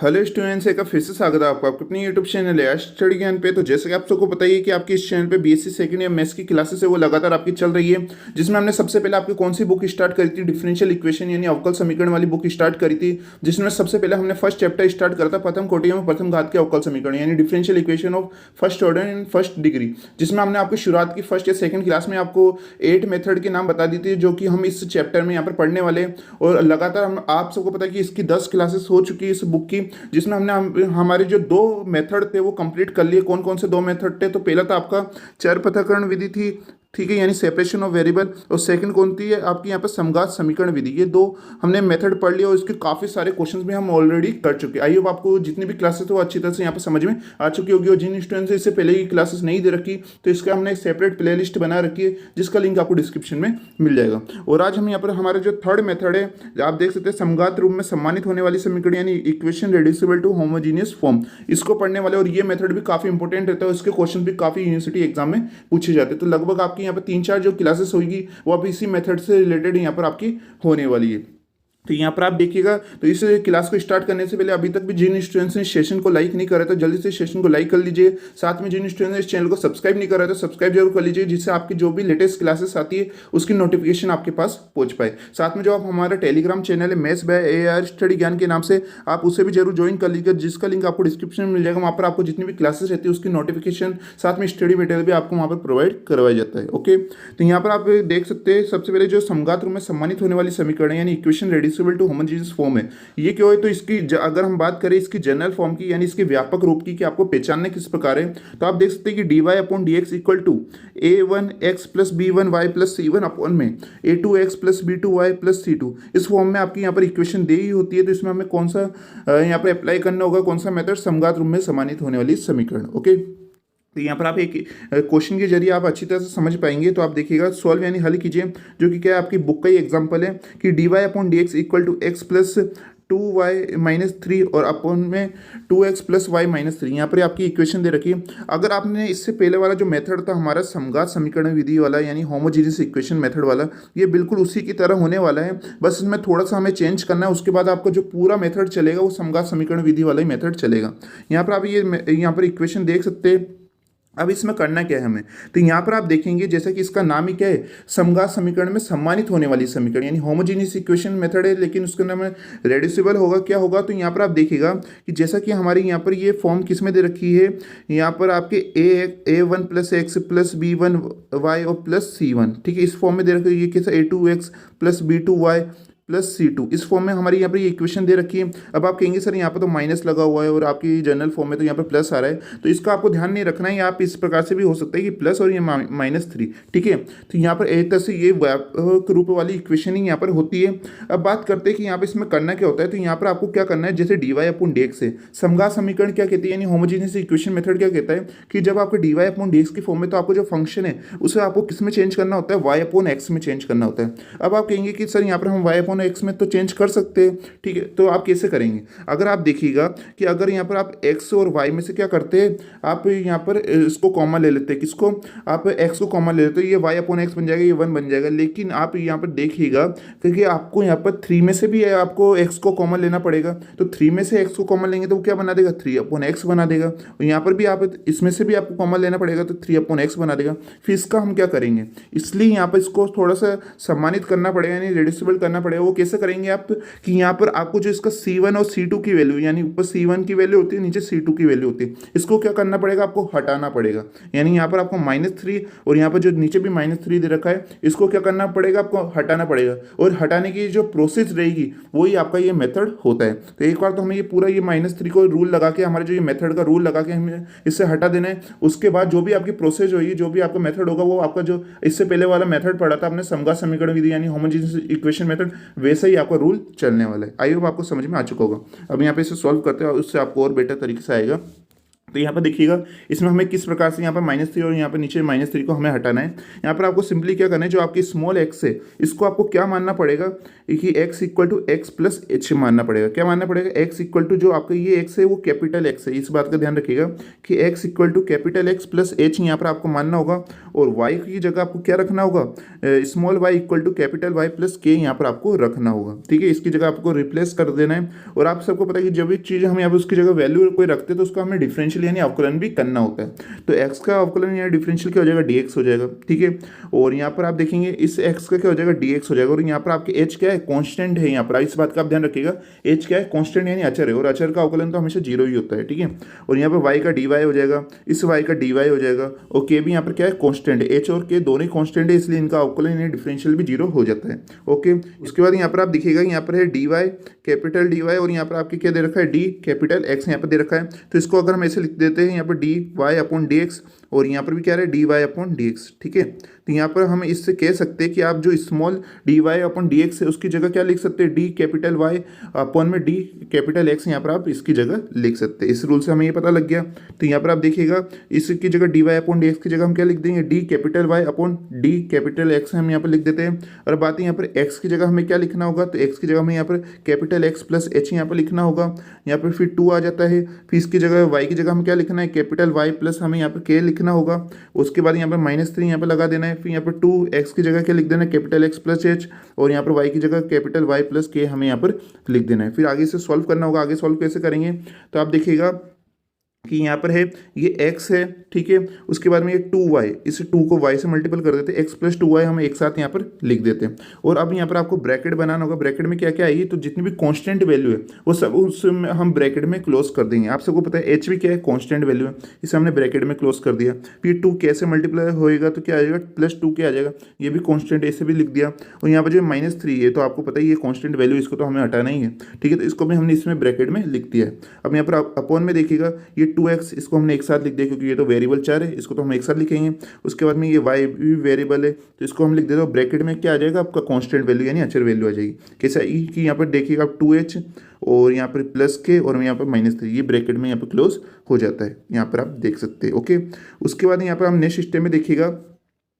Hello students, एक बार फिर से स्वागत है आपका आपके अपनी यूट्यूब चैनल है स्टडी ज्ञान पे। तो जैसे कि आप सबको पता ही है कि आपकी इस चैनल पे बीएससी सेकंड ईयर मैथ्स की क्लासेस है वो लगातार आपकी चल रही है, जिसमें हमने सबसे पहले आपकी कौन सी बुक स्टार्ट करी थी, डिफरेंशियल इक्वेशन यानी अवकल समीकरण वाली बुक स्टार्ट करी थी, जिसमें सबसे पहले हमने फर्स्ट चैप्टर स्टार्ट करा था प्रथम कोटि में प्रथम घात के अवकल समीकरण यानी differential equation of first order in first degree, जिसमें हमने आपकी शुरुआत की फर्स्ट या सेकंड क्लास में आपको 8 मेथड के नाम बता दी थी जो कि हम इस चैप्टर में यहाँ पर पढ़ने वाले हैं। और लगातार हम आप सबको पता है कि इसकी 10 क्लासेस हो चुकी है इस बुक की, जिसमें हमने हमारे जो दो मेथड थे वो कंप्लीट कर लिए। कौन कौन से दो मेथड थे? तो पहला था आपका चर पृथक्करण विधि थी, ठीक है, यानी सेपरेशन ऑफ वेरिएबल। और सेकंड कौन थी है आपकी यहाँ पर समघात समीकरण विधि। ये दो हमने मेथड पढ़ लिया और इसके काफ़ी सारे क्वेश्चंस भी हम ऑलरेडी कर चुके हैं। आई होप आपको जितनी भी क्लासेस वो अच्छी तरह से यहाँ पर समझ में आ चुकी होगी। और जिन स्टूडेंट्स इससे पहले की क्लासेस नहीं दे रखी तो इसका हमने एक सेपरेट प्ले लिस्ट बना रखी है जिसका लिंक आपको डिस्क्रिप्शन में मिल जाएगा। और आज हम यहाँ पर हमारे जो थर्ड मेथड है आप देख सकते हैं, समघात रूप में सम्मानित होने वाली समीकरण यानी equation reducible to homogeneous form, इसको पढ़ने वाले। और ये मेथड भी काफ़ी इंपॉर्टेंट रहता है, इसके क्वेश्चन भी काफ़ी यूनिवर्सिटी एग्जाम में पूछे जाते हैं। तो लगभग आपकी यहाँ पर 3-4 जो क्लासेस होगी वो अब इसी मेथड से रिलेटेड यहाँ पर आपकी होने वाली है। तो यहाँ पर आप देखिएगा, तो इस क्लास को स्टार्ट करने से पहले अभी तक भी जिन स्टूडेंट्स ने सेशन को लाइक नहीं करा तो जल्दी से सेशन को लाइक कर लीजिए। साथ में जिन स्टूडेंट्स ने इस चैनल को सब्सक्राइब नहीं करा तो सब्सक्राइब जरूर कर लीजिए, जिससे आपकी जो भी लेटेस्ट क्लासेस आती है उसकी नोटिफिकेशन आपके पास पहुंच पाए। साथ में जो आप हमारा टेलीग्राम चैनल है मैथ्स बाय एआर स्टडी ज्ञान के नाम से, आप उसे भी जरूर ज्वाइन कर लीजिए, जिसका लिंक आपको डिस्क्रिप्शन में मिल जाएगा। वहाँ पर आपको जितनी भी क्लासेस रहती है उसकी नोटिफिकेशन साथ में स्टडी मटेरियल भी आपको वहाँ पर प्रोवाइड करवाया जाता है। ओके, तो यहाँ पर आप देख सकते हैं सबसे पहले जो समघात रूप में सम्मानित होने वाली समीकरण यानी equation reducible to homogeneous form है, ये क्यों है? तो इसकी अगर हम बात करें इसकी जनरल फॉर्म की यानी इसके व्यापक रूप की कि आपको पहचानने किस प्रकार है, तो आप देख सकते हैं कि D Y upon D x equal to A one X plus B one Y plus C one upon में A two x plus B two Y plus C two, इस फॉर्म में आपकी यहाँ पर इक्वेशन दी होती है। तो इसमें हमें कौन सा यहाँ पर अप्लाई करना होगा, कौन सा मेथड? समघात रूप में सम्मानित होने वाली समीकरण। ओके, तो यहाँ पर आप एक क्वेश्चन के जरिए आप अच्छी तरह से समझ पाएंगे। तो आप देखिएगा सॉल्व यानी हल कीजिए, जो कि क्या है आपकी बुक का ही एग्जांपल है कि D Y upon D x equal to x plus 2y-3 और अपॉन में 2x प्लस वाई माइनस 3, यहाँ पर आपकी इक्वेशन दे रखी है। अगर आपने इससे पहले वाला जो मेथड था हमारा समघात समीकरण विधि वाला यानी होमोजीनियस इक्वेशन मेथड वाला, ये बिल्कुल उसी की तरह होने वाला है, बस इसमें थोड़ा सा हमें चेंज करना है। उसके बाद आपका जो पूरा मेथड चलेगा वो समघात समीकरण विधि वाला ही मेथड चलेगा। यहाँ पर आप ये यहाँ पर इक्वेशन देख सकते हैं। अब इसमें करना क्या है हमें? तो यहाँ पर आप देखेंगे जैसा कि इसका नाम ही क्या है, समघात समीकरण में सम्मानित होने वाली समीकरण यानी होमोजीनियस इक्वेशन मेथड है, लेकिन उसके नाम में रेड्यूसिबल होगा। क्या होगा? तो यहाँ पर आप देखिएगा कि जैसा कि हमारे यहाँ पर ये फॉर्म किस में दे रखी है, यहाँ पर आपके A one plus X plus B one Y और प्लस सी वन, ठीक है, इस फॉर्म में दे रखी है। ये कैसा? A two x plus B two Y plus C two, इस फॉर्म में हमारी यहाँ पर ये इक्वेशन दे रखी है। अब आप कहेंगे सर यहाँ पर तो माइनस लगा हुआ है और आपकी जनरल फॉर्म में तो यहाँ पर प्लस आ रहा है, तो इसका आपको ध्यान नहीं रखना है। आप इस प्रकार से भी हो सकता है कि प्लस और ये -3, ठीक है। तो यहाँ पर एक तरह से ये व्यापक रूप वाली इक्वेशन ही यहाँ पर होती है। अब बात करते हैं कि यहाँ पर इसमें करना क्या होता है। तो यहाँ पर आपको क्या करना है, जैसे d Y upon D x है, समघात समीकरण क्या कहती है यानी होमोजीनियस इक्वेशन मेथड क्या कहता है कि जब आपको d Y upon D x की फॉर्म में, तो आपको जो फंक्शन है उसे आपको किस में चेंज करना होता है? वाई अपॉन एक्स में चेंज करना होता है। अब आप कहेंगे कि सर यहाँ पर हम वाई अपॉन एक्स में तो चेंज कर सकते हैं, ठीक है, तो आप कैसे करेंगे? अगर आप देखिएगा कि अगर यहाँ पर आप x और y में से क्या करते हैं, आप यहाँ पर इसको कॉमन ले लेते हैं। किसको? आप x को कॉमन ले लेते हैं, ये y अपॉन एक्स बन जाएगा, ये 1 बन जाएगा। लेकिन आप यहाँ पर देखिएगा क्योंकि आपको यहाँ पर 3 में से भी आपको x को कॉमन लेना पड़ेगा, तो 3 में से x को कॉमन लेंगे तो वो क्या बना देगा? 3 अपॉन एक्स बना देगा। और यहाँ पर भी आप इसमें से भी आपको कॉमन लेना पड़ेगा तो 3 अपॉन एक्स बना देगा। फिर इसका हम क्या करेंगे? इसलिए यहाँ पर इसको थोड़ा सा सम्मानित करना पड़ेगा यानी रेड्यूसिबल करना पड़ेगा। वो कैसे करेंगे आप कि यहाँ पर आपको जो इसका C1 और C2 की वैल्यू यानी ऊपर C1 की वैल्यू होती है, नीचे C2 की वैल्यू होती है, इसको क्या करना पड़ेगा? आपको हटाना पड़ेगा। यानी यहाँ पर आपको -3 और यहाँ पर जो नीचे भी -3 दे रखा है, इसको क्या करना पड़ेगा? आपको हटाना पड़ेगा। और हटाने की जो प्रोसेस रहेगी वही आपका ये मेथड होता है। तो एक बार तो हमें ये पूरा ये -3 को रूल लगा के, हमारे जो ये मेथड का रूल लगा के हमें इससे हटा देना है। उसके बाद जो भी आपकी प्रोसेस होगी, जो भी आपका मेथड होगा, वो आपका जो इससे पहले वाला मेथड पढ़ा था आपने समघात समीकरण विधि यानी होमोजेनियस इक्वेशन मेथड, वैसे ही आपका रूल चलने वाला है। आई होप आपको समझ में आ चुका होगा। अब यहाँ पे इसे सॉल्व करते हैं, उससे आपको और बेटर तरीके से आएगा। तो यहाँ पर देखिएगा इसमें हमें किस प्रकार से यहाँ पर -3 और यहाँ पर नीचे -3 को हमें हटाना है। यहाँ पर आपको सिंपली क्या करना है, जो आपकी स्मॉल एक्स है इसको आपको क्या मानना पड़ेगा कि x equal to x plus h मानना पड़ेगा। क्या मानना पड़ेगा, x इक्वल टू जो आपका ये x है वो कैपिटल x है, इस बात का ध्यान रखिएगा कि x equal to capital x plus h यहाँ पर आपको मानना होगा। और y की जगह आपको क्या रखना होगा, small y equal to capital y plus k यहाँ पर आपको रखना होगा। ठीक है, इसकी जगह आपको रिप्लेस कर देना है। और आप सबको पता है कि जब भी चीज़ हम यहाँ पर उसकी जगह वैल्यू कोई रखते हैं तो उसको हमें डिफरेंशियल यानी अवकलन भी करना होता है। तो x का अवकलन या डिफरेंशियल क्या हो जाएगा, dx हो जाएगा। ठीक है, और यहाँ पर आप देखेंगे इस x का क्या हो जाएगा, dx हो जाएगा। और यहाँ पर आपके h क्या है, कांस्टेंट है। यहाँ पर इस बात का आप ध्यान रखिएगा, h क्या है, कांस्टेंट यानी अचर है, और अचर का अवकलन तो हमेशा 0 ही होता है। ठीक है, और यहाँ पर y का dy हो जाएगा, इस y का dy हो जाएगा, और k भी यहाँ पर क्या है, कांस्टेंट है। h और k दोनों ही कांस्टेंट है, इसलिए इनका अवकलन यानी डिफरेंशियल भी 0 हो जाता है। ओके, उसके बाद यहाँ पर आप देखिएगा यहाँ पर है dy कैपिटल dy, और यहाँ पर आपके क्या दे रखा है, d कैपिटल x यहाँ पर दे रखा है। तो इसको अगर हम ऐसे लिख देते हैं यहाँ पर dy अपॉन dx, और यहाँ पर भी क्या है, dy अपॉन dx। ठीक है, तो यहाँ पर हम इससे कह सकते हैं कि आप जो स्मॉल dy अपॉन dx है उसकी जगह क्या लिख सकते हैं, d कैपिटल y अपॉन में d कैपिटल x, यहाँ पर आप इसकी जगह लिख सकते हैं। इस रूल से हमें ये पता लग गया। तो यहाँ पर आप देखिएगा इसकी जगह dy अपॉन dx की जगह हम क्या लिख देंगे, d capital y upon d capital x हम यहाँ पर लिख देते हैं। और बात है यहाँ पर x की जगह हमें क्या लिखना होगा, तो x की जगह हमें यहाँ पर कैपिटल x प्लस h यहाँ पर लिखना होगा। यहाँ पर फिर 2 आ जाता है, फिर इसकी जगह y की जगह हमें क्या लिखना है, कैपिटल y प्लस हमें यहाँ पर k लिखना होगा। उसके बाद यहाँ पर -3 यहाँ पर लगा देना है, फिर यहाँ पर 2x की जगह क्या लिख देना है, कैपिटल x प्लस h, और यहाँ पर y की जगह कैपिटल y प्लस k हमें यहाँ पर लिख देना है। फिर आगे से सॉल्व करना होगा। आगे सॉल्व कैसे करेंगे, तो आप देखिएगा कि यहाँ पर है ये x है। ठीक है, उसके बाद में ये 2y, इस 2 को y से मल्टीपल कर देते हैं, x प्लस 2y हम एक साथ यहाँ पर लिख देते हैं। और अब यहाँ पर आपको ब्रैकेट बनाना होगा। ब्रैकेट में क्या क्या आएगी, तो जितनी भी कांस्टेंट वैल्यू है वो सब उसमें हम ब्रैकेट में क्लोज कर देंगे। आप सबको पता है h भी क्या है, कांस्टेंट वैल्यू है, इसे हमने ब्रैकेट में क्लोज कर दिया। फिर 2 कैसे मल्टीप्लाई होएगा, तो क्या आ जाएगा, प्लस 2k आ जाएगा, ये भी कॉन्स्टेंट ऐसे भी लिख दिया। और यहाँ पर जो -3 है तो आपको पता ही है कॉन्स्टेंट वैल्यू, इसको तो हमें हटाना ही है। ठीक है, तो इसको भी हमने इसमें ब्रैकेट में लिख दिया है। अब यहाँ पर अपॉन में देखिएगा ये 2x, इसको हमने एक साथ लिख दिया क्योंकि ये तो वेरिएबल चर है, इसको तो हम एक साथ लिखेंगे। उसके बाद में ये y भी वेरिएबल है तो इसको हम लिख देते हैं। ब्रैकेट में क्या आ जाएगा, आपका कांस्टेंट वैल्यू यानी अचर वैल्यू आ जाएगी। कैसा कि यहाँ पर देखिएगा 2h और यहाँ पर प्लस k और यहाँ पर -3, ये ब्रैकेट में यहाँ पर क्लोज हो जाता है। यहाँ पर आप देख सकते हैं। ओके, उसके बाद यहाँ पर हम नेक्स्ट स्टेप में देखिएगा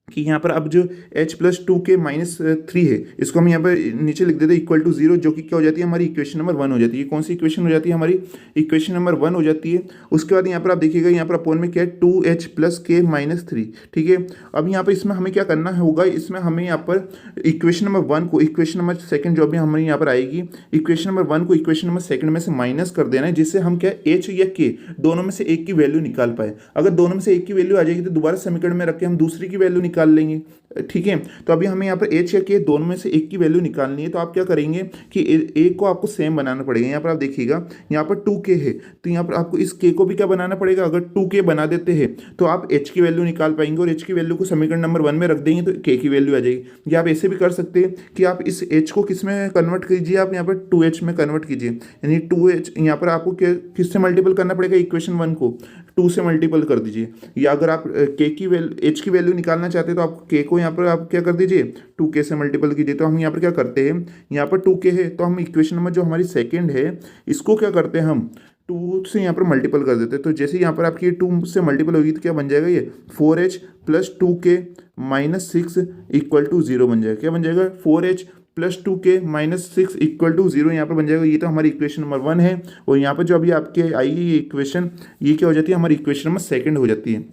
कि यहाँ पर अब जो h प्लस 2k -3 है इसको हम यहाँ पर नीचे लिख देते हैं इक्वल टू 0, जो कि क्या हो जाती है, हमारी इक्वेशन नंबर 1 हो जाती है। कौन सी इक्वेशन हो जाती है, हमारी इक्वेशन नंबर 1 हो जाती है। उसके बाद यहाँ पर आप देखिएगा यहाँ पर अपॉन में क्या है, 2h प्लस k -3। ठीक है, अब यहाँ पर इसमें हमें क्या करना होगा, इसमें हमें यहाँ पर इक्वेशन नंबर 1 को इक्वेशन नंबर सेकंड जो भी हमारे यहाँ पर आएगी, इक्वेशन नंबर 1 को इक्वेशन नंबर सेकंड में से माइनस कर देना है, जिससे हम क्या h या k दोनों में से एक की वैल्यू निकाल पाए। अगर दोनों में से एक की वैल्यू आ जाएगी तो दोबारा समीकरण में रख के हम दूसरी की वैल्यू निकाल लेंगे। ठीक है, तो अभी हमें यहाँ पर h या k दोनों में से एक की वैल्यू निकालनी है। तो आप क्या करेंगे कि एक को आपको सेम बनाना पड़ेगा। यहाँ पर आप देखिएगा यहाँ पर 2k है तो यहाँ पर आपको इस k को भी क्या बनाना पड़ेगा। अगर 2k बना देते हैं तो आप h की वैल्यू निकाल पाएंगे, और h की वैल्यू को समीकरण नंबर 1 में रख देंगे तो k की वैल्यू आ जाएगी। या आप ऐसे भी कर सकते हैं कि आप इस h को किस में कन्वर्ट कीजिए, आप यहाँ पर 2h में कन्वर्ट कीजिए, यानी 2h यहाँ पर आपको किससे मल्टीपल करना पड़ेगा, इक्वेशन 1 को 2 से मल्टीपल कर दीजिए। या अगर आप k की वैल्यू h की वैल्यू निकालना चाहते हैं तो आप k को यहाँ पर आप क्या कर दीजिए, 2k से मल्टीपल कीजिए। तो हम यहाँ पर क्या करते हैं, यहाँ पर 2k है तो हम इक्वेशन नंबर जो हमारी सेकंड है इसको क्या करते हैं, हम 2 से यहाँ पर मल्टीपल कर देते हैं। तो जैसे यहाँ पर आपकी 2 से मल्टीपल होगी तो क्या बन जाएगा, ये 4h plus 2k -6 equal to 0 बन जाएगा। क्या बन जाएगा, 4h plus 2k -6 equal to 0 यहाँ पर बन जाएगा। ये तो हमारी इक्वेशन नंबर 1 है। और यहाँ पर जो अभी आपके आई ये इक्वेशन, ये क्या हो जाती है, हमारी इक्वेशन नंबर सेकंड हो जाती है।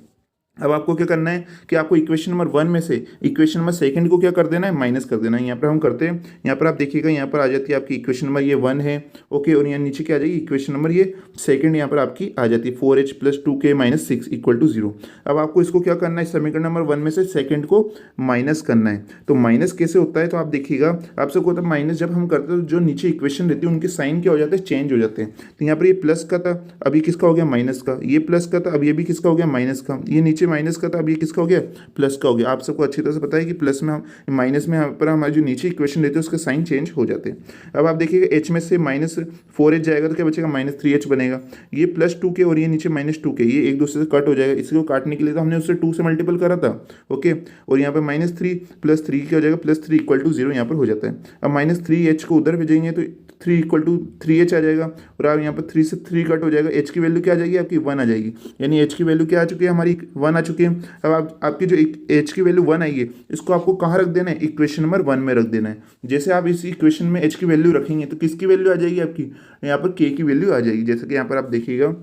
अब आपको क्या करना है कि आपको इक्वेशन नंबर 1 में से इक्वेशन नंबर सेकंड को क्या कर देना है, माइनस कर देना है। यहाँ पर हम करते हैं, यहाँ पर आप देखिएगा यहाँ पर आ जाती है आपकी इक्वेशन नंबर ये 1 है। ओके, और यहाँ नीचे क्या आ जाएगी, इक्वेशन नंबर ये सेकंड यहाँ पर आपकी आ जाती है 4h plus 2k -6 equal to 0। अब आपको इसको क्या करना है, समीकरण नंबर 1 में से सेकंड को माइनस करना है। तो माइनस कैसे होता है, तो आप देखिएगा आप सबको होता है माइनस जब हम करते हैं तो जो नीचे इक्वेशन रहती है उनके साइन क्या हो जाते हैं, चेंज हो जाते हैं। तो यहाँ पर ये प्लस का था, अभी किसका हो गया, माइनस का। ये प्लस का था, अब ये भी किसका हो गया, माइनस का। ये नीचे माइनस का था, अब ये किसका हो गया, प्लस का हो गया। आप सबको अच्छी तरह से पता है कि प्लस में हम माइनस में यहाँ पर हमारे जो नीचे इक्वेशन रहते हैं उसके साइन चेंज हो जाते हैं। अब आप देखिएगा h में से -4h जाएगा तो क्या बचेगा, -3h बनेगा। ये प्लस 2k और ये नीचे -2k, ये एक दूसरे से कट हो जाएगा। इसको काटने के लिए तो हमने उससे 2 से मल्टीपल करा था। ओके, और यहाँ पर -3 प्लस 3 क्या हो जाएगा, +3 इक्वल टू 0 यहाँ पर हो जाता है। अब -3h को उधर भेजेंगे तो 3 इक्वल टू 3h आ जाएगा। और आप यहाँ पर 3 से 3 कट हो जाएगा, h की वैल्यू क्या आ जाएगी आपकी 1 आ जाएगी, यानी h की वैल्यू क्या आ चुकी है हमारी 1 आ चुकी है। अब आपकी जो h की वैल्यू 1 आई है इसको आपको कहाँ रख देना है, इक्वेशन नंबर 1 में रख देना है। जैसे आप इस इक्वेशन में h की वैल्यू रखेंगे तो किसकी वैल्यू आ जाएगी आपकी, यहाँ पर k की वैल्यू आ जाएगी। जैसे कि यहाँ पर आप देखिएगा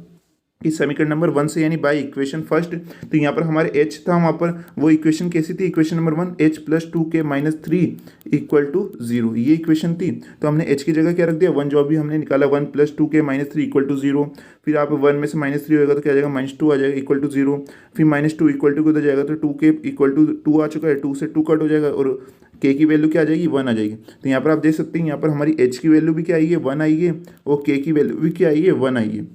कि समीकरण नंबर 1 से यानी बाय इक्वेशन फर्स्ट, तो यहाँ पर हमारे h था, वहाँ पर वो इक्वेशन कैसी थी, equation number 1 h plus 2k minus 3 equal to 0, ये इक्वेशन थी। तो हमने h की जगह क्या रख दिया 1, जो अभी हमने निकाला 1 plus 2k minus 3 equal to 0। फिर आप 1 में से माइनस 3 होगा तो क्या आ जाएगा -2 आ जाएगा इक्वल टू 0। फिर -2 इक्वल टू किधर जाएगा तो 2k इक्वल टू 2 आ चुका है, 2 से 2 कट हो जाएगा और k की वैल्यू क्या आ जाएगी 1 आ जाएगी। तो यहाँ पर आप देख सकते हैं यहाँ पर हमारी h की वैल्यू भी क्या आई है 1 आई है और k की वैल्यू भी क्या आई है 1 आई है।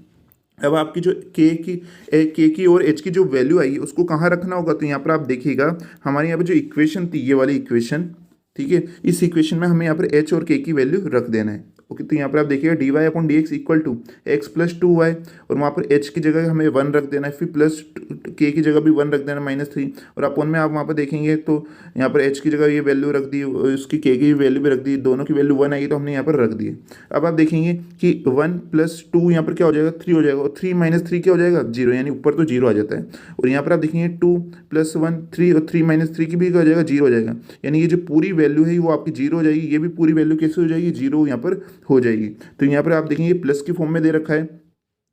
अब आपकी जो के की और एच की जो वैल्यू आई है उसको कहाँ रखना होगा, तो यहाँ पर आप देखिएगा हमारे यहाँ पर जो इक्वेशन थी ये वाली इक्वेशन, ठीक है, इस इक्वेशन में हमें यहाँ पर एच और के की वैल्यू रख देना है। ओके, तो यहाँ पर आप देखिएगा d Y upon D x equal to x plus 2y, और वहाँ पर h की जगह हमें 1 रख देना है, फिर प्लस k की जगह भी 1 रख देना -3, और अपॉन में आप वहाँ पर देखेंगे तो यहाँ पर h की जगह ये वैल्यू रख दी, उसकी k की वैल्यू भी रख दी, दोनों की वैल्यू 1 आई तो हमने यहाँ पर रख दी। अब आप देखेंगे कि 1 प्लस 2 यहाँ पर क्या हो जाएगा 3 हो जाएगा, और 3 माइनस 3 क्या हो जाएगा 0, यानी ऊपर तो 0 आ जाता है। और यहाँ पर आप देखेंगे 2 प्लस 1 3 और 3 माइनस 3 की भी क्या हो जाएगा 0 हो जाएगा, यानी ये जो पूरी वैल्यू है वो आपकी 0 हो जाएगी, ये भी पूरी वैल्यू कैसे हो जाएगी 0 यहाँ पर हो जाएगी। तो यहाँ पर आप देखेंगे प्लस की फॉर्म में दे रखा है,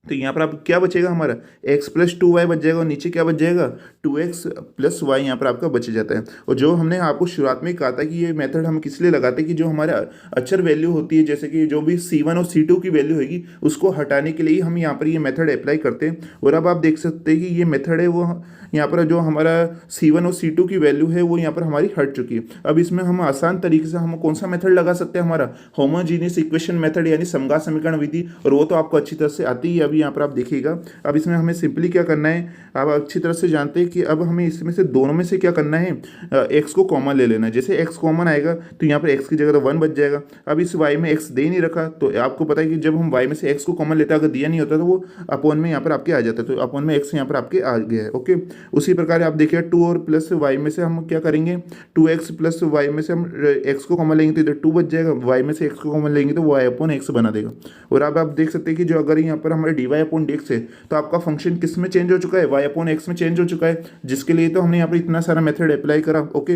तो यहाँ पर आप क्या बचेगा हमारा x प्लस 2y बच जाएगा, और नीचे क्या बच जाएगा 2x प्लस y यहाँ पर आपका बच जाता है। और जो हमने आपको शुरुआत में कहा था कि ये मेथड हम किस लिए लगाते हैं कि जो हमारा अचर वैल्यू होती है, जैसे कि जो भी C1 और C2 की वैल्यू होगी उसको हटाने के लिए हम यहाँ पर ये मेथड अप्लाई करते हैं। और अब आप देख सकते हैं कि ये मेथड है वो यहाँ पर जो हमारा C1 और C2 की वैल्यू है वो यहाँ पर हमारी हट चुकी है। अब इसमें हम आसान तरीके से हम कौन सा मेथड लगा सकते हैं, हमारा होमोजीनियस इक्वेशन मेथड यानी समघात समीकरण विधि, और वो तो आपको अच्छी तरह से आती ही है। अभी यहाँ पर आप देखिएगा, अब इसमें हमें सिंपली क्या करना है, आप अच्छी तरह से जानते हैं कि अब हमें इसमें से दोनों में से क्या करना है, x को कॉमन ले लेना है। जैसे x कॉमन आएगा तो यहाँ पर x की जगह तो 1 बच जाएगा। अब इस y में x दे नहीं रखा, तो आपको पता है कि जब हम y में से x को कॉमन लेते हैं अगर दिया नहीं होता तो वो अपॉन में यहाँ पर आपके आ जाता है, तो अपॉन में x यहाँ पर आपके आ गया है। ओके, उसी प्रकार आप देखिए 2 और प्लस y में से हम क्या करेंगे 2x प्लस y में से हम x को कॉमन लेंगे तो इधर 2 बच जाएगा, y में से x को कॉमन लेंगे तो y अपॉन x बना देगा। और अब आप देख सकते हैं कि जो अगर यहाँ पर हमारे d Y upon D x है तो आपका फंक्शन किस में चेंज हो चुका है, y अपॉन एक्स में चेंज हो चुका है, जिसके लिए तो हमने यहाँ पर इतना सारा मेथड अप्लाई करा। ओके,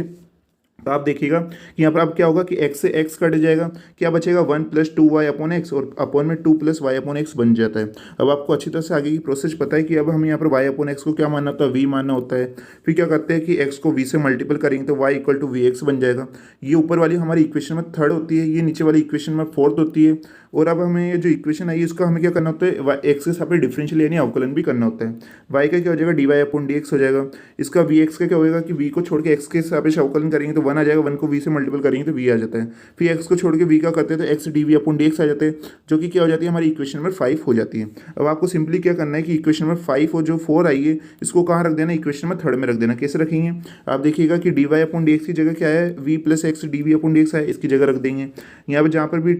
तो आप देखिएगा कि यहाँ पर अब क्या होगा कि x से x कट जाएगा, क्या बचेगा 1 प्लस 2y अपॉन एक्स, और अपॉन में 2 प्लस वाई अपॉन एक्स बन जाता है। अब आपको अच्छी तरह से आगे की प्रोसेस पता है कि अब हम यहाँ पर y अपॉन एक्स को क्या मानना होता है v मानना होता है। फिर क्या करते हैं कि x को v से मल्टीपल करेंगे तो y equal to v x बन जाएगा। ये ऊपर वाली हमारी इक्वेशन में थर्ड होती है, ये नीचे वाली इक्वेशन में फोर्थ होती है। और अब हमें ये जो इक्वेशन आई है इसका हमें क्या करना होता है एक्स के साथ डिफरेंशियल यानी अवकलन भी करना होता है। y का क्या हो जाएगा d Y upon D x हो जाएगा, इसका वी एक्स का क्या होगा कि v को छोड़ के x के सापेक्ष अवकलन करेंगे तो 1 आ जाएगा, 1 को v से मल्टीपल करेंगे तो v आ जाता है। फिर x को छोड़ के v का करते हैं तो x D we upon D X आ जाते हैं, जो कि क्या हो जाती है हमारी इक्वेशन नंबर 5 हो जाती है। अब आपको सिंपली क्या करना है कि इक्वेशन नंबर 5 और जो 4 आई है इसको कहाँ रख देना, इक्वेशन नंबर 3 में रख देना। कैसे रखेंगे, आप देखिएगा कि D Y upon D x की जगह क्या है v plus x d we upon D x है, इसकी जगह रख देंगे। यहाँ पर जहाँ पर भी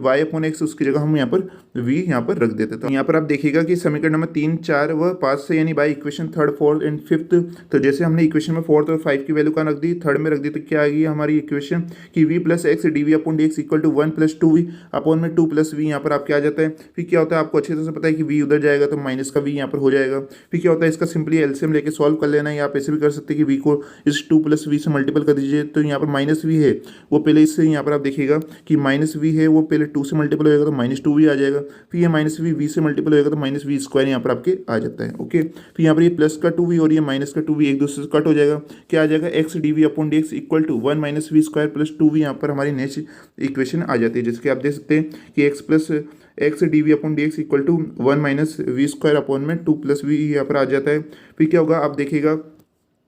y अपॉन एक्स उसकी जगह हम यहाँ पर v यहाँ पर रख देते। तो यहाँ पर आप देखिएगा कि समीकरण नंबर 3 4 व 5 से यानी by equation 3rd 4th and 5th, तो जैसे हमने इक्वेशन में 4th और 5 की वैल्यू कहाँ रख दी 3rd में रख दी, तो क्या आ गई हमारी इक्वेशन कि v plus x d we upon D x equal to 1 plus 2v upon में 2 प्लस v यहाँ पर आपके आ जाता है। फिर क्या होता है आपको अच्छी तरह से पता है कि v उधर जाएगा तो माइनस का v यहाँ पर हो जाएगा। फिर क्या होता है इसका सिंपली एलसीएम लेके सॉल्व कर लेना है, आप ऐसे भी कर सकते हैं कि v को इस 2 प्लस v से मल्टीपल कर दीजिए, तो यहाँ पर माइनस v है वो पहले इससे यहाँ पर आप देखिएगा कि माइनस v है वो पहले 2 से मल्टीपल होगा तो माइनस 2v आ जाएगा, फिर ये माइनस v से मल्टीपल होगा तो माइनस वी स्क्वायर यहाँ पर आपके आ जाता है। ओके, फिर यहाँ पर ये प्लस का 2v और ये माइनस का 2v एक दूसरे से कट हो जाएगा, क्या आ जाएगा x d we upon D x equal to 1 minus v square plus 2v यहाँ पर हमारी नेक्स्ट इक्वेशन आ जाती है, जिसके आप देख सकते हैं कि x plus x d we upon D x equal to 1 minus v square upon में 2 प्लस वी यहाँ पर आ जाता है। फिर क्या होगा आप देखिएगा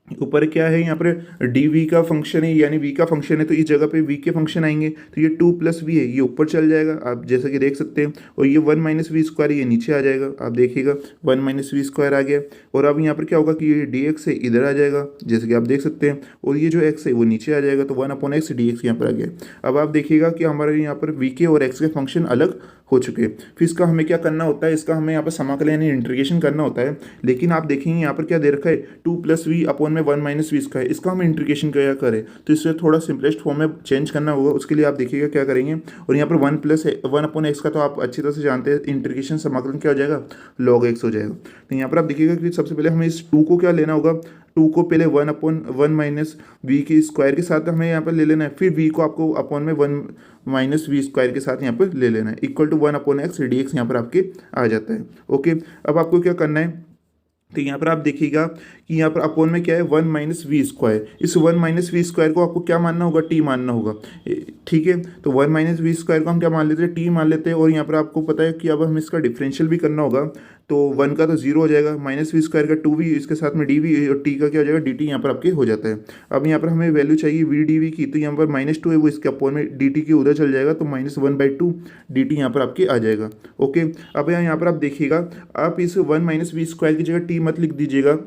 ऊपर क्या है यहाँ पर डी वी का फंक्शन है यानी v का फंक्शन है, तो इस जगह पे v के फंक्शन आएंगे तो ये 2 प्लस वी है ये ऊपर चल जाएगा आप जैसा कि देख सकते हैं, और ये 1 माइनस वी स्क्वायर ये नीचे आ जाएगा, आप देखिएगा 1 माइनस वी स्क्वायर आ गया। और अब यहाँ पर क्या होगा कि ये डी एक्स है इधर आ जाएगा जैसे कि आप देख सकते हैं, और ये जो x है वो नीचे आ जाएगा तो 1 अपॉन एक्स डी एक्स यहाँ पर आ गया। अब आप देखिएगा कि हमारे यहाँ पर वी के और एक्स के फंक्शन अलग हो चुके हैं। फिर इसका हमें क्या करना होता है, इसका हमें यहाँ पर समाकलन यानी इंटीग्रेशन करना होता है। लेकिन आप देखेंगे यहाँ पर क्या दे रखा है, 2 + v अपॉन में 1 - v स्क्वायर, इसका हम इंटीग्रेशन क्या करें तो इससे थोड़ा सिंपलेस्ट फॉर्म में चेंज करना होगा। उसके लिए आप देखिएगा क्या करेंगे, और यहाँ पर 1 का तो आप अच्छी तरह से जानते हैं, इंटीग्रेशन समाकलन क्या हो जाएगा, log x हो जाएगा। तो यहाँ पर आप देखिएगा कि सबसे पहले हमें इस 2 को क्या लेना होगा, 2 को पहले 1/1 - v के स्क्वायर के साथ हमें यहाँ पर ले लेना है, फिर v को आपको अपॉन में 1 - v स्क्वायर के साथ यहाँ पर ले लेना है, इक्वल टू 1/x dx यहाँ पर आपके आ जाता है। ओके, अब आपको क्या करना है, तो यहाँ पर आप देखिएगा कि यहाँ पर अपोन में क्या है, 1 - v स्क्वायर। इस 1 - v स्क्वायर को आपको क्या मानना होगा, t मानना होगा। ठीक है, तो 1 - v स्क्वायर को हम क्या मान लेते हैं, t मान लेते हैं। और यहाँ पर आपको पता है कि अब हमें इसका डिफरेंशियल भी करना होगा, तो 1 का तो 0 हो जाएगा, -v स्क्वायर का 2v, इसके साथ में dv, और t का क्या हो जाएगा, dt यहाँ पर आपके हो जाता है। अब यहाँ पर हमें वैल्यू चाहिए v dv की, तो यहाँ पर -2 है, वो इसके अपोन में dt की उधर चल जाएगा, तो -1/2 dt यहाँ पर आपके आ जाएगा। ओके, अब यहाँ पर आप देखिएगा, आप इस 1 - v स्क्वायर की जगह t मत लिख दीजिएगा,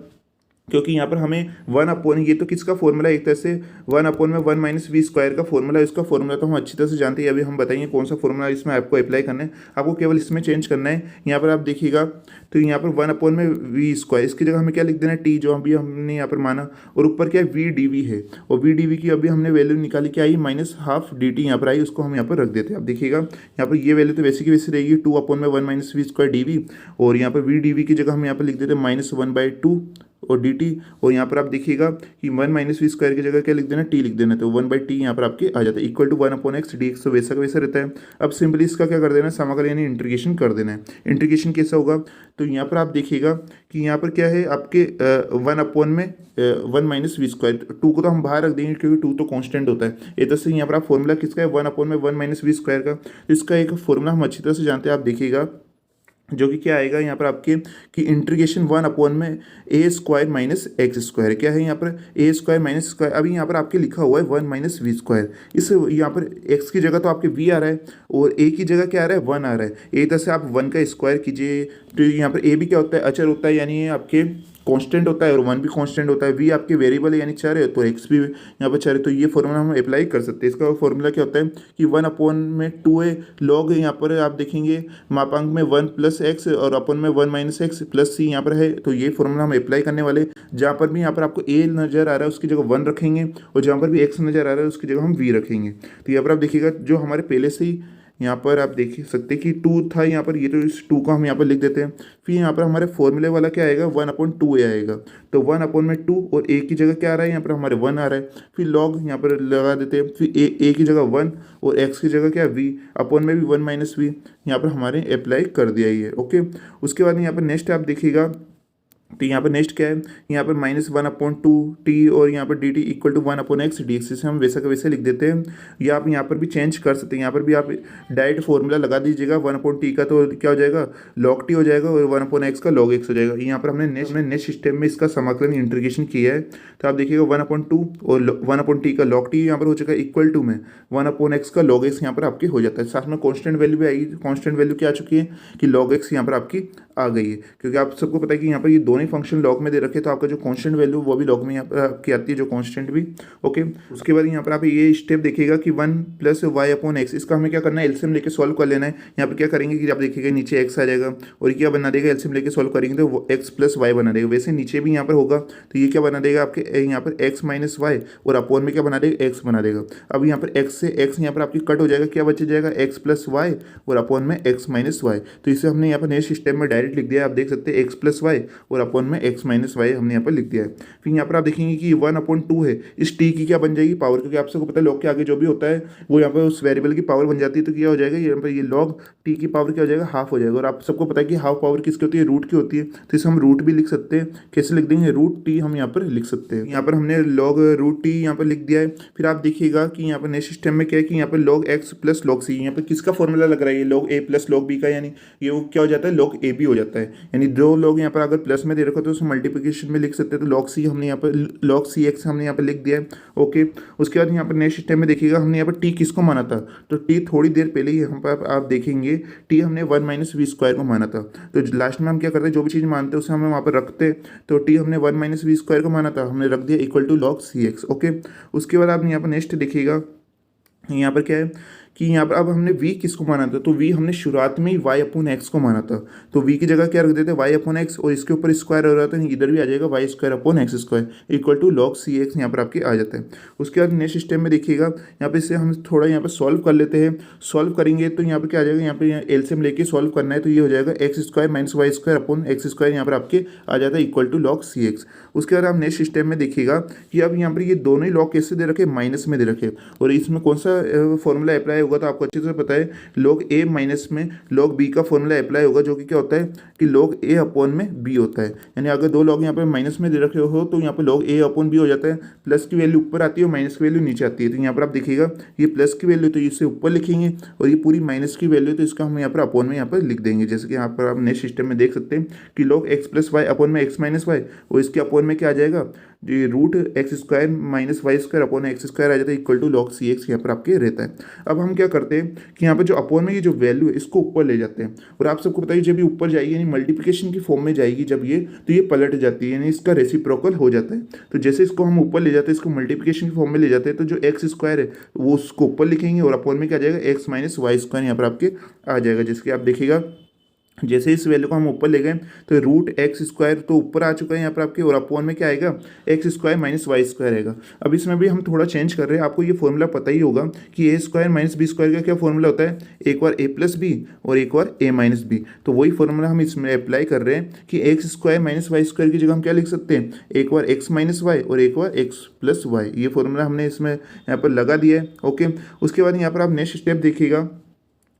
क्योंकि यहाँ पर हमें 1/, ये तो किसका फॉर्मूला है, एक तरह से 1/1 - v स्क्वायर का फॉर्मूला है। इसका फॉर्मूला तो हम अच्छी तरह से जानते हैं, अभी हम बताएंगे कौन सा फॉर्मूला इसमें आपको अप्लाई करना है। आपको केवल इसमें चेंज करना है। यहाँ पर आप देखिएगा, तो यहाँ पर 1/में v स्क्वायर, इसकी जगह हमें क्या लिख देना है, t, जो अभी हमने यहाँ पर माना, और ऊपर क्या है, v dv है, और v dv की अभी हमने वैल्यू निकाली, क्या आई, -12 dt यहाँ पर आई, उसको हम यहाँ पर रख देते हैं। अब देखिएगा यहाँ पर ये वैल्यू तो वैसे की वैसे रहेगी, 2/1 - v स्क्वायर dv, और यहाँ पर v dv की जगह हम यहाँ पर लिख देते हैं -1/2 और dt, और यहाँ पर आप देखिएगा कि 1 - v स्क्वायर की जगह क्या लिख देना, t लिख देना, तो 1/t यहाँ पर आपके आ जाता है, इक्वल टू 1/x dx, तो वैसा का वैसा रहता है। अब सिंपली इसका क्या कर देना है, समाकलन यानी इंटीग्रेशन कर देना है। इंटीग्रेशन कैसा होगा, तो यहाँ पर आप देखिएगा कि यहाँ पर क्या है आपके 1 - v स्क्वायर, 2 को तो हम बाहर रख देंगे क्योंकि 2 तो कांस्टेंट होता है। इधर से यहाँ पर आप फॉर्मूला किसका है, 1/1 - v स्क्वायर का, इसका एक फॉर्मूला हम अच्छी तरह से जानते हैं। आप देखिएगा जो कि क्या आएगा यहाँ पर आपके, कि इंटीग्रेशन 1/में a square minus X square, क्या है यहाँ पर, a स्क्वायर माइनस स्क्वायर। अभी यहाँ पर आपके लिखा हुआ है 1 - v स्क्वायर, इस यहाँ पर x की जगह तो आपके v आ रहा है, और a की जगह क्या आ रहा है, 1 आ रहा है। एक तरह से आप 1 का स्क्वायर कीजिए, तो यहाँ पर a भी क्या होता है, अचर होता है, यानी ये आपके कांस्टेंट होता है, और 1 भी कांस्टेंट होता है। v आपके वेरिएबल है यानी चर है, तो x भी यहाँ पर चर है, तो ये फॉर्मूला हम अप्लाई कर सकते हैं। इसका फॉर्मूला क्या होता है कि 1/2a लॉग, यहाँ पर आप देखेंगे मापांक में 1 + x, और अपन में 1 - x + c यहाँ पर है, तो ये फॉर्मूला हम अप्लाई करने वाले। जहाँ पर भी यहाँ पर आपको a नज़र आ रहा है उसकी जगह 1 रखेंगे, और जहाँ पर भी x नज़र आ रहा है उसकी जगह हम v रखेंगे। तो यहाँ पर आप देखिएगा, जो हमारे पहले से ही यहाँ पर आप देख सकते हैं कि 2 था यहाँ पर, ये तो इस 2 को हम यहाँ पर लिख देते हैं। फिर यहाँ पर हमारे फॉर्मूले वाला क्या आएगा, 1/2a आएगा, तो 1/2, और a की जगह क्या आ रहा है, यहाँ पर हमारे 1 आ रहा है। फिर log यहाँ पर लगा देते हैं, फिर a की जगह 1, और x की जगह क्या, v, अपॉन में भी 1 - v यहाँ पर हमारे अप्लाई कर दिया ही है। ओके, उसके बाद यहाँ पर नेक्स्ट आप देखिएगा, तो यहाँ पर नेक्स्ट क्या है, यहाँ पर -1/2t, और यहाँ पर dt equal to 1/x dx, इसे हम वैसा का वैसे लिख देते हैं। या आप यहाँ पर भी चेंज कर सकते हैं, यहाँ पर भी आप डायरेक्ट फॉर्मूला लगा दीजिएगा, 1/t का तो क्या हो जाएगा, log t हो जाएगा, और 1/x का log x हो जाएगा। यहाँ पर हमने नेक्स्ट सिस्टम में इसका समाकलन इंटीग्रेशन किया है, तो आप देखिएगा 1/2 और 1/t का log t यहाँ पर हो चुका है, इक्वल टू में 1/x का log x यहाँ पर आपके हो जाता है। साथ में कॉन्स्टेंट वैल्यू भी आएगी, कॉन्स्टेंट वैल्यू क्या आ चुकी है कि log x यहाँ पर आपकी आ गई है, क्योंकि आप सबको पता है कि यहाँ पर ये दोनों ही फंक्शन लॉग में दे रखे, तो आपका जो कांस्टेंट वैल्यू वो भी लॉग में यहाँ पर आपकी आती है, जो कांस्टेंट भी। ओके, उसके बाद यहाँ पर आप ये स्टेप देखिएगा कि 1 + y/x, इसका हमें क्या करना है, एलसीएम लेके सॉल्व कर लेना है। यहाँ पर क्या करेंगे कि आप देखिएगा नीचे x आ जाएगा, और ये क्या बना देगा, एलसीएम लेके सॉल्व करेंगे तो x + y बना देगा। वैसे नीचे भी यहाँ पर होगा, तो ये क्या बना देगा आपके, यहाँ पर x - y, और अपॉन में क्या बना देगा, x बना देगा। अब यहाँ पर x से x यहाँ पर आपकी कट हो जाएगा, क्या बच जाएगा, x + y, और अपॉन में x - y। तो इसे हमने यहाँ पर नेक्स्ट सिस्टम में डायरेक्ट लिख दिया, आप देख सकते हैं x + y, और अपॉन में x - y हमने यहाँ पर लिख दिया है। फिर यहाँ पर आप देखेंगे कि 1/2 है, इस t की क्या बन जाएगी, पावर, क्योंकि आप सबको पता है log के आगे जो भी होता है वो यहाँ पर उस वेरिएबल की पावर बन जाती है, तो क्या हो जाएगा, यहाँ पर ये log t की पावर क्या हो जाएगा, हाफ हो जाएगा। और आप सबको पता है कि हाफ पावर किसकी होती है, रूट की होती है, तो इसे हम रूट भी लिख सकते हैं। कैसे लिख देंगे, √t हम यहाँ पर लिख सकते हैं। यहाँ पर हमने log √t यहाँ पर लिख दिया है। फिर आप देखिएगा कि यहाँ पर नेक्स्ट सिस्टम में क्या है कि यहाँ पर log x + log c, यहाँ पर किसका फॉर्मूला लग रहा है, ये log a + log b का, यानी ये वो क्या हो जाता है, log a b हो जाता है। यानी जो लोग यहाँ पर अगर प्लस में दे रखा तो उसे मल्टीप्लिकेशन में लिख सकते हैं, तो log c हमने यहाँ पर log cx हमने यहाँ पर लिख दिया है। ओके, उसके बाद यहाँ पर नेक्स्ट सिस्टम में देखिएगा, हमने यहाँ पर t किसको माना था, तो t थोड़ी देर पहले ही यहाँ पर आप देखेंगे t हमने 1 - v स्क्वायर को माना था। तो लास्ट में हम क्या करते हैं, जो भी चीज़ मानते हैं उसे हम वहाँ पर रखते, तो t हमने 1 - v स्क्वायर को माना था, हमने रख दिया equal to log cx। Okay, उसके बाद आप यहाँ पर नेक्स्ट देखिएगा, यहाँ पर क्या है कि यहाँ पर अब हमने v किसको माना था, तो v हमने शुरुआत में ही y अपॉन एक्स को माना था, तो v की जगह क्या रख देते हैं y अपॉन एक्स, और इसके ऊपर स्क्वायर हो रहा था, इधर भी आ जाएगा y square upon x square equal to log C x यहाँ पर आपके आ जाता है। उसके बाद नेक्स्ट स्टेप में देखिएगा, यहाँ पे इसे हम थोड़ा यहाँ पे सॉल्व कर लेते हैं। सॉल्व करेंगे तो यहाँ पे क्या आ जाएगा, यहाँ पे एलसीएम लेके सॉल्व करना है, तो ये हो जाएगा x square minus Y square upon x square यहाँ पर आपके आ जाता है equal to log C x. उसके बाद आप नेक्स्ट स्टेप में देखिएगा कि अब यहाँ पर ये दोनों ही लॉग कैसे दे रखे, माइनस में दे रखे, और इसमें कौन सा फॉर्मूला अप्लाई होगा, तो आपको अच्छे से पता है लॉग ए माइनस में लॉग बी का फॉर्मूला अप्लाई होगा, जो कि क्या होता है कि log a अपॉन में b होता है। यानी अगर दो लॉग यहाँ पे माइनस में दे रखे हो तो यहाँ पे log a अपॉन b हो जाता है, प्लस की वैल्यू ऊपर आती है और माइनस की वैल्यू नीचे आती है। तो यहाँ पर आप देखिएगा ये प्लस की वैल्यू तो इसे ऊपर लिखेंगे, और ये पूरी माइनस की वैल्यू तो इसका हम यहाँ पर अपॉन में यहाँ पर लिख देंगे। जैसे कि यहाँ पर आप नेक्स्ट सिस्टम में देख सकते हैं कि log x plus Y upon में x माइनस वाई, और इसके अपॉन में क्या आ जाएगा, ये root X square minus Y square upon x square आ जाता है equal to log C x यहाँ पर आपके रहता है। अब हम क्या करते हैं कि यहाँ पर जो अपॉन में ये जो वैल्यू है इसको ऊपर ले जाते हैं, और आप सबको बताइए जब ये ऊपर जाएगी यानी मल्टीप्लिकेशन की फॉर्म में जाएगी जब ये, तो ये पलट जाती है यानी इसका रेसिप्रोकल हो जाता है। तो जैसे इसको हम ऊपर ले जाते हैं, इसको मल्टीप्लिकेशन की फॉर्म में ले जाते हैं, तो जो एक्स स्क्वायर है वो उसको ऊपर लिखेंगे और अपॉन में क्या आ जाएगा एक्स माइनस वाई स्क्वायर यहाँ पर आपके आ जाएगा। जैसे कि आप देखिएगा जैसे इस वैल्यू को हम ऊपर ले गए तो रूट एक्स स्क्वायर तो ऊपर आ चुका है यहाँ पर आपके, और अपॉन में क्या आएगा x square minus Y square आएगा। अब इसमें भी हम थोड़ा चेंज कर रहे हैं, आपको ये फॉर्मूला पता ही होगा कि ए स्क्वायर माइनस बी स्क्वायर का क्या फॉर्मूला होता है, एक बार ए प्लस बी और एक बार ए माइनस बी। तो वही फॉर्मूला हम इसमें अप्लाई कर रहे हैं कि x square minus Y square की जगह हम क्या लिख सकते हैं, एक बार एक्स माइनस वाई और एक बार एक्स प्लस वाई। ये फॉर्मूला हमने इसमें यहाँ पर लगा दिया है। ओके, उसके बाद यहाँ पर आप नेक्स्ट स्टेप देखिएगा,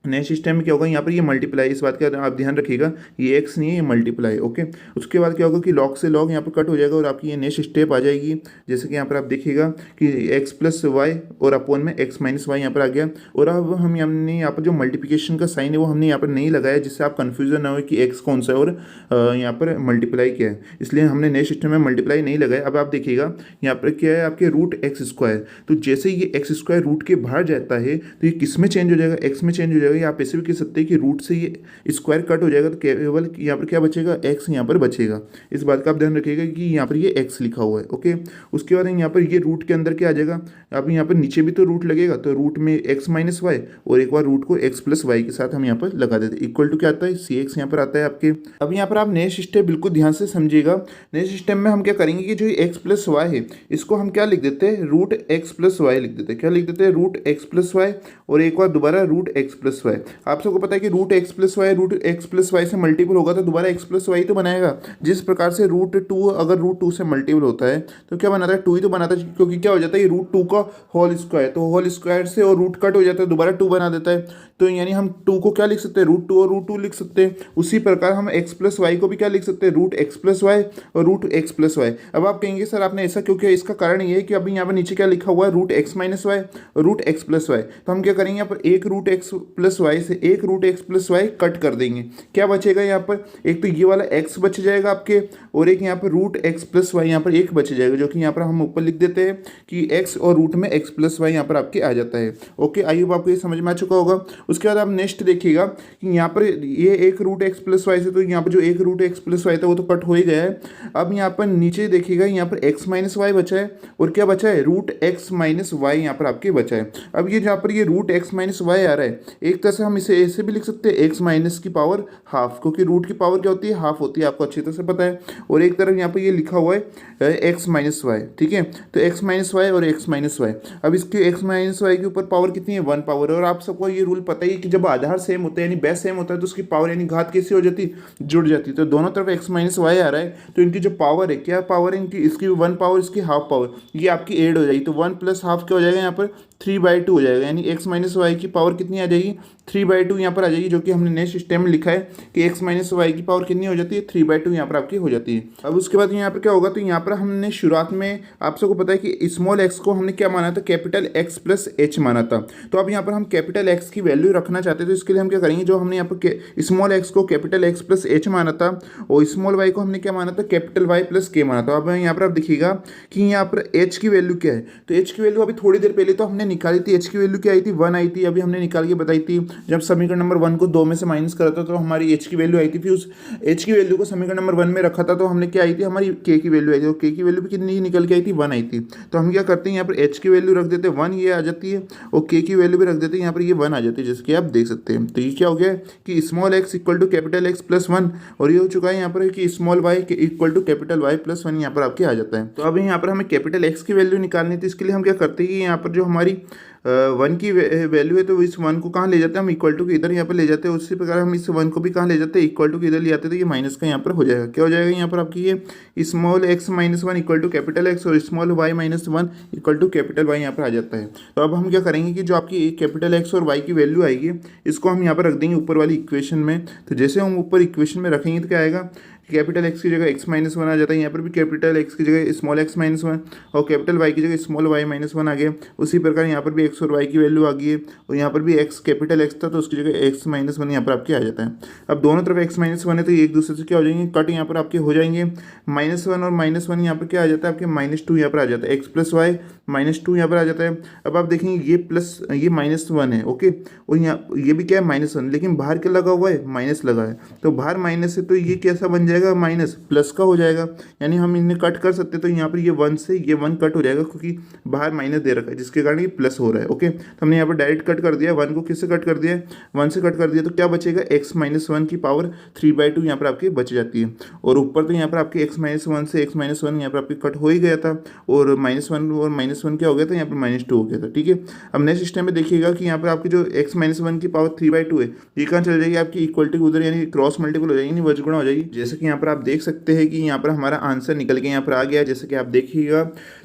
नेक्स्ट सिस्टम में क्या होगा, यहाँ पर ये मल्टीप्लाई, इस बात का आप ध्यान रखिएगा ये एक्स नहीं है ये मल्टीप्लाई। ओके, उसके बाद क्या होगा कि लॉग से लॉग यहाँ पर कट हो जाएगा और आपकी ये नेक्स्ट स्टेप आ जाएगी। जैसे कि यहाँ पर आप देखिएगा कि एक्स प्लस वाई और अपॉन में एक्स माइनस वाई यहाँ पर आ गया, और अब हम हमने यहाँ पर जो मल्टीप्लिकेशन का साइन है वो हमने यहाँ पर नहीं लगाया, जिससे आप कन्फ्यूजन ना हो कि एक्स कौन सा है और यहाँ पर मल्टीप्लाई क्या है, इसलिए हमने नेक्स्ट सिस्टम में मल्टीप्लाई नहीं लगाया। अब आप देखिएगा यहाँ पर क्या है आपके रूट एक्स स्क्वायर, तो जैसे ये एक्स स्क्वायर रूट के बाहर जाता है तो ये किस में चेंज हो जाएगा, एक्स में चेंज हो जाएगा। आप ऐसे भी कह सकते हैं कि रूट से ये स्क्वायर कट हो जाएगा तो केवल यहाँ पर क्या बचेगा, एक्स यहाँ पर बचेगा। इस बात का आप ध्यान रखिएगा कि यहाँ पर ये एक्स लिखा हुआ है। ओके, उसके बाद यहाँ पर ये रूट के अंदर क्या आ जाएगा, अब यहाँ पर नीचे भी तो रूट लगेगा, तो रूट में एक्स माइनस वाई और एक बार रूट को एक्स प्लस वाई के साथ हम यहाँ पर लगा देते हैं इक्वल टू क्या आता है सी एक्स यहाँ पर आता है आपके। अब यहाँ पर आप नेक्स्ट स्टेप बिल्कुल ध्यान से समझिएगा। नेक्स्ट स्टेप में हम क्या करेंगे कि जो एक्स प्लस वाई है इसको हम क्या लिख देते हैं, रूट एक्स प्लस वाई लिख देते हैं। क्या लिख देते हैं, रूट एक्स प्लस वाई और एक बार दोबारा रूट एक्स प्लस वाई। आप सबको पता है कि रूट एक्स प्लस वाई से मल्टीपल होगा तो दोबारा एक्स प्लस वाई तो बनाएगा। जिस प्रकार से रूट टू अगर रूट टू से मल्टीपल होता है तो क्या बनाता है, टू ही तो बनाता है, क्योंकि क्या हो जाता है ये रूट टू का होल स्क्वायर, तो होल स्क्वायर से और रूट कट हो जाता है दोबारा टू बना देता है। तो यानी हम टू को क्या लिख सकते हैं, रूट टू और रूट टू लिख सकते हैं। उसी प्रकार हम एक्स प्लस वाई को भी क्या लिख सकते हैं, रूट एक्स प्लस वाई और रूट एक्स प्लस वाई। अब आप कहेंगे सर आपने ऐसा क्यों किया, इसका कारण ये है कि अभी यहाँ पर नीचे क्या लिखा हुआ है, रूट एक्स माइनस वाई और रूट एक्स प्लस वाई। तो हम क्या करेंगे, यहाँ पर एक रूट एक्स प्लस वाई से एक root x plus y cut कर देंगे। क्या बचेगा यहाँ पर, एक तो ये वाला x बच जाएगा आपके, और एक यहाँ पर रूट एक्स प्लस वाई यहाँ पर एक बच जाएगा, जो कि यहाँ पर हम ऊपर लिख देते हैं कि x और रूट में x प्लस वाई यहाँ पर आपके आ जाता है। ओके, आई होप आपको ये समझ में आ चुका होगा। उसके बाद आप नेक्स्ट देखिएगा कि यहाँ पर ये एक रूट एक्स प्लस वाई से, तो यहाँ पर जो एक रूट एक्स प्लस वाई था वो तो कट हो ही गया है। अब यहाँ पर नीचे देखिएगा यहाँ पर x माइनस वाई बचा है और क्या बचा है, रूट एक्स माइनस वाई यहाँ पर आपके बचा है। अब ये जहाँ पर ये रूट एक्स माइनस वाई आ रहा है, एक तरह से हम इसे ऐसे भी लिख सकते हैं एक्स माइनस की पावर हाफ, क्योंकि रूट की पावर क्या होती है, हाफ होती है, आपको अच्छी तरह से पता है। और एक तरफ यहाँ पे ये लिखा हुआ है एक्स माइनस वाई, ठीक है, तो एक्स माइनस वाई और एक्स माइनस वाई। अब इसके एक्स माइनस वाई के ऊपर पावर कितनी है, वन पावर। और आप सबको ये रूल पता ही है कि जब आधार सेम होता है यानी बेस सेम होता है तो उसकी पावर यानी घात कैसे हो जाती, जुड़ जाती। तो दोनों तरफ एक्स माइनस वाई आ रहा है तो इनकी जो पावर है, क्या पावर है इनकी, इसकी वन पावर इसकी हाफ पावर, ये आपकी एड हो जाएगी। तो वन प्लस हाफ क्या हो जाएगा यहाँ पर, 3/2 हो जाएगा। यानी एक्स माइनस वाई की पावर कितनी आ जाएगी, 3/2 यहाँ पर आ जाएगी, जो कि हमने नेक्स्ट स्टेप में लिखा है कि एक्स माइनस वाई की पावर कितनी हो जाती है, 3/2 यहाँ पर आपकी हो जाती है। अब उसके बाद यहाँ पर क्या होगा, तो यहाँ पर हमने शुरुआत में आप सबको पता है कि स्मॉल एक्स को हमने क्या माना था, कैपिटल एक्स प्लस एच माना था। तो अब यहाँ पर हम कैपिटल एक्स की वैल्यू रखना चाहते हैं, तो इसके लिए हम क्या करेंगे, जो हमने यहाँ पर स्मॉल एक्स को कैपिटल एक्स प्लस एच माना था और स्मॉल वाई को हमने क्या माना था, कैपिटल वाई प्लस के माना था। अब यहाँ पर आप देखिएगा कि यहाँ पर एच की वैल्यू क्या है, तो एच की वैल्यू अभी थोड़ी देर पहले तो हमने निकाली थी, एच की वैल्यू क्या आई थी, 1 आई थी, अभी हमने निकाल के बताई थी। जब समीकरण नंबर 1 को 2 में से माइनस करा था तो हमारी एच की वैल्यू आई थी, फिर उस एच की वैल्यू को समीकरण नंबर 1 में रखा था तो हमने क्या आई थी, हमारी के की वैल्यू आई थी, तो के की वैल्यू भी कितनी निकल के आई थी, 1 आई थी। तो हम क्या करते हैं, यहाँ पर एच की वैल्यू रख देते हैं 1, ये आ जाती है, और के की वैल्यू भी रख देते हैं, यहाँ पर ये 1 आ जाती है, जैसे कि आप देख सकते हैं। तो ये क्या हो गया कि small x equal to capital x plus 1, और ये हो चुका है यहाँ पर कि small y equal to capital y plus 1 यहाँ पर आपके आ जाता है। तो अब यहाँ पर हमें कैपिटल एक्स की वैल्यू निकालनी थी, इसके लिए हम क्या करते हैं कि यहाँ पर जो हमारी 1 की वैल्यू है तो इस 1 को कहाँ ले जाते हैं हम, इक्वल टू के इधर यहाँ पर ले जाते हैं, उसी प्रकार हम इस 1 को भी कहाँ ले जाते हैं, इक्वल टू के इधर ले जाते हैं, तो ये माइनस का यहाँ पर हो जाएगा। क्या हो जाएगा यहाँ पर आपकी ये small X minus 1 equal to capital X और small Y minus 1 equal to capital Y यहाँ पर आ जाता है। तो अब हम क्या करेंगे कि जो आपकी कैपिटल एक्स और वाई की वैल्यू आएगी इसको हम यहाँ पर रख देंगे ऊपर वाली इक्वेशन में। तो जैसे हम ऊपर इक्वेशन में रखेंगे तो क्या आएगा, कैपिटल एक्स की जगह एक्स माइनस 1 आ जाता है, यहाँ पर भी कैपिटल एक्स की जगह स्मॉल एक्स माइनस 1 और कैपिटल वाई की जगह स्मॉल वाई माइनस 1 आ गया। उसी प्रकार यहाँ पर भी एक्स और वाई की वैल्यू आ गई है, और यहाँ पर भी एक्स कैपिटल एक्स था तो उसकी जगह एक्स माइनस 1 यहाँ पर आपके आ जाता है। अब दोनों तरफ एक्स माइनस 1 है तो ये एक दूसरे से क्या हो जाएंगे, कट यहाँ पर आपके हो जाएंगे। -1 और -1 यहाँ पर क्या आ जाता है आपके -2 यहाँ पर आ जाता है, एक्स प्लस वाई -2 यहाँ पर आ जाता है। अब आप देखेंगे ये प्लस ये -1 है, ओके, और यहाँ ये भी क्या है -1, लेकिन बाहर क्या लगा हुआ है, माइनस लगा है, तो बाहर माइनस है तो ये कैसा बन जाएगा, माइनस प्लस का हो जाएगा, यानी हम इन्हें कट कर सकते हैं। तो यहाँ पर ये 1 से ये 1 कट हो जाएगा क्योंकि बाहर माइनस दे रखा है जिसके कारण ये प्लस हो रहा है, ओके। तो हमने यहाँ पर डायरेक्ट कट कर दिया, 1 को किससे कट कर दिया, 1 से कट कर दिया, तो क्या बचेगा, x माइनस 1 की पावर 3/2 यहाँ पर आपके बच जाती है। और ऊपर तो यहाँ पर आपके x माइनस 1 से x माइनस 1 यहाँ पर आपके कट हो ही गया था, और -1 और -1 क्या हो गया था, यहाँ पर -2 हो गया था, ठीक है। अब नेक्स्ट स्टेप में देखिएगा कि यहाँ पर आपकी जो x माइनस 1 की पावर 3/2 है ये कहाँ चल जाएगी, आपकी इक्वलिटी उधर यानी क्रॉस मल्टीपल हो जाएगी, यानी वजगुणा हो जाएगी। जैसे कि यहाँ पर आप देख सकते हैं कि यहाँ पर हमारा आंसर निकल के यहाँ पर आ गया, जैसे कि आप देखिएगा।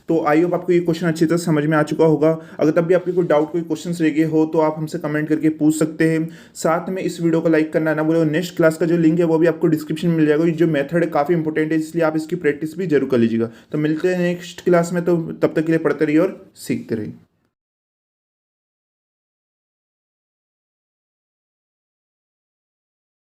तो आई होप आपको ये क्वेश्चन अच्छी तरह समझ में आ चुका होगा। अगर तब भी आपके कोई डाउट कोई क्वेश्चन रह गए हो तो आप हमसे कमेंट करके पूछ सकते हैं। साथ में इस वीडियो को लाइक करना ना भूलें, नेक्स्ट क्लास का जो लिंक है वो भी आपको डिस्क्रिप्शन में मिल जाएगा। ये जो मेथड है काफ़ी इंपॉर्टेंट है, इसलिए आप इसकी प्रैक्टिस भी जरूर कर लीजिएगा। तो मिलते हैं नेक्स्ट क्लास में, तो तब तक के लिए पढ़ते रहिए और सीखते रहिए।